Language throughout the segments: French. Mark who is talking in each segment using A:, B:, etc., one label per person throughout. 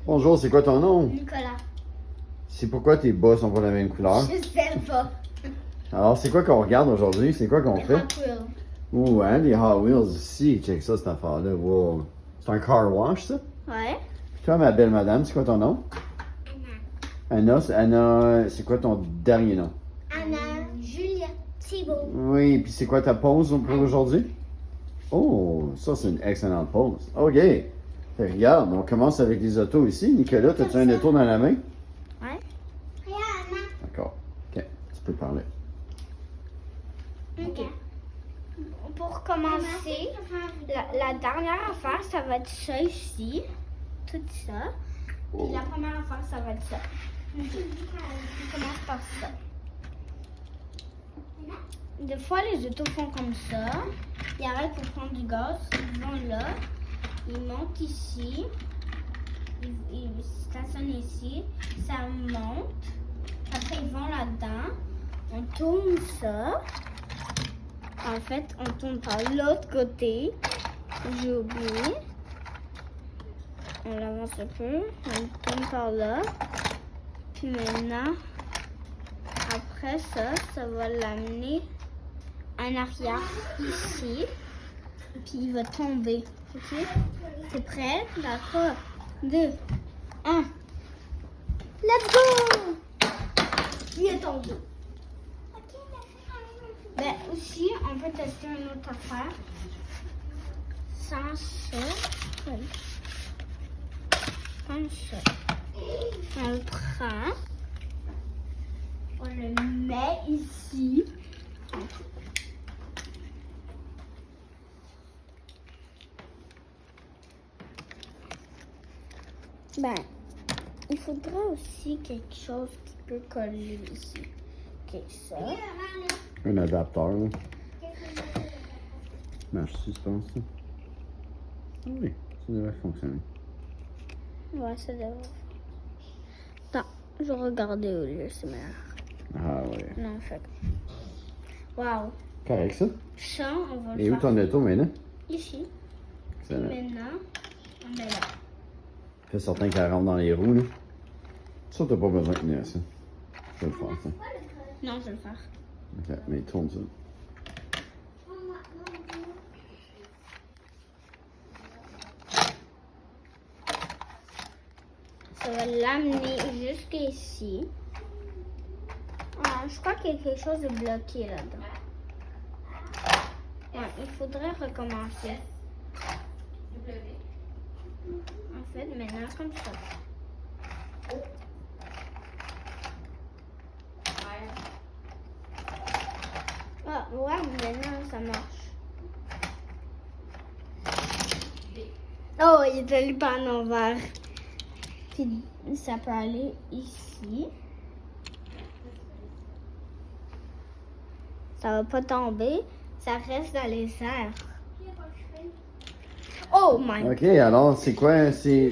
A: Bonjour, c'est quoi ton nom?
B: Nicolas.
A: C'est pourquoi tes bas sont pas de la même couleur?
B: Je sais pas.
A: Alors, c'est quoi qu'on regarde aujourd'hui? C'est quoi qu'on
B: Les
A: fait?
B: Hot Wheels.
A: Ouh, hein, des Hot Wheels ici. Check ça, cette affaire-là. Wow. C'est un car wash, ça?
B: Ouais.
A: Toi, ma belle madame, c'est quoi ton nom? Anna, c'est quoi ton dernier nom?
B: Anna Julia Thibault.
A: Oui, puis c'est quoi ta pause pour aujourd'hui? Oh, ça, c'est une excellente pause. OK. Fait, regarde, on commence avec les autos ici. Nicolas, as-tu un auto dans la main?
B: Ouais.
A: D'accord. OK, tu peux parler.
B: Ok. Pour commencer, la dernière affaire, ça va être ça ici. Tout ça. Puis la première affaire, ça va être ça. On commence par ça. Des fois, les autos font comme ça. Ils arrêtent pour prendre du gaz. Ils vont là. Ils montent ici. Ils stationnent ici. Ça monte. Après, ils vont là-dedans. On tourne ça. En fait, on tourne par l'autre côté. J'ai oublié. On l'avance un peu. On tourne par là. Puis maintenant, après ça, ça va l'amener en arrière ici. Puis il va tomber. Ok? C'est prêt? D'accord. 2, 1. Let's go! Il est tombé. Ben aussi, on peut tester une autre affaire. Sans ça. Comme ça. On le prend. On le met ici. Ben, il faudra aussi quelque chose qui peut coller ici. Ok, ça.
A: Un adapteur, là. Marche-tu, tu penses? Ça? Ah oui, ça devrait fonctionner.
B: Ouais, ça devrait. Attends, je vais regarder au lieu, c'est meilleur.
A: Ah oui.
B: Non, en fait. Wow.
A: Correct, ça?
B: Ça, on va le
A: Et où
B: faire
A: ton auto maintenant?
B: ici.
A: Excellent.
B: Maintenant, on est là.
A: Fais certain qu'elle rentre dans les roues, là. Ça, t'as pas besoin de tenir ça. Je vais le faire, ça.
B: Non, je vais le faire.
A: OK, mais tourne ça.
B: Ça va l'amener jusqu'ici. Ah, je crois qu'il y a quelque chose de bloqué là-dedans. Ouais, il faudrait recommencer. En fait, maintenant, comme ça. Ah, ouais, maintenant, ça marche. Oh, il est allé par en envers. Puis, ça peut aller ici. Ça va pas tomber. Ça reste dans les airs. Oh my God.
A: OK, alors, c'est quoi, c'est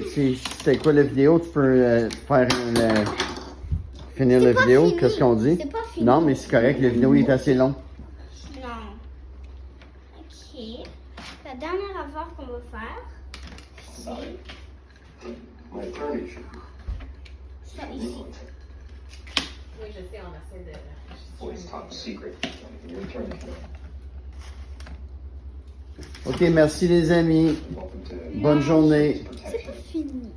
A: quoi la vidéo? Tu peux faire finir
B: C'est
A: la
B: pas
A: vidéo?
B: fini.
A: Qu'est-ce qu'on dit?
B: C'est pas fini.
A: Non, mais c'est correct, la vidéo est assez longue.
B: Non. Ok. La dernière affaire qu'on va faire, c'est
C: My furniture.
B: ça ici.
D: Oui, je sais, on essaie de.
C: Well, it's top secret. You return it.
A: OK, merci les amis.
C: Welcome to
A: Bonne journée.
B: C'est pas fini.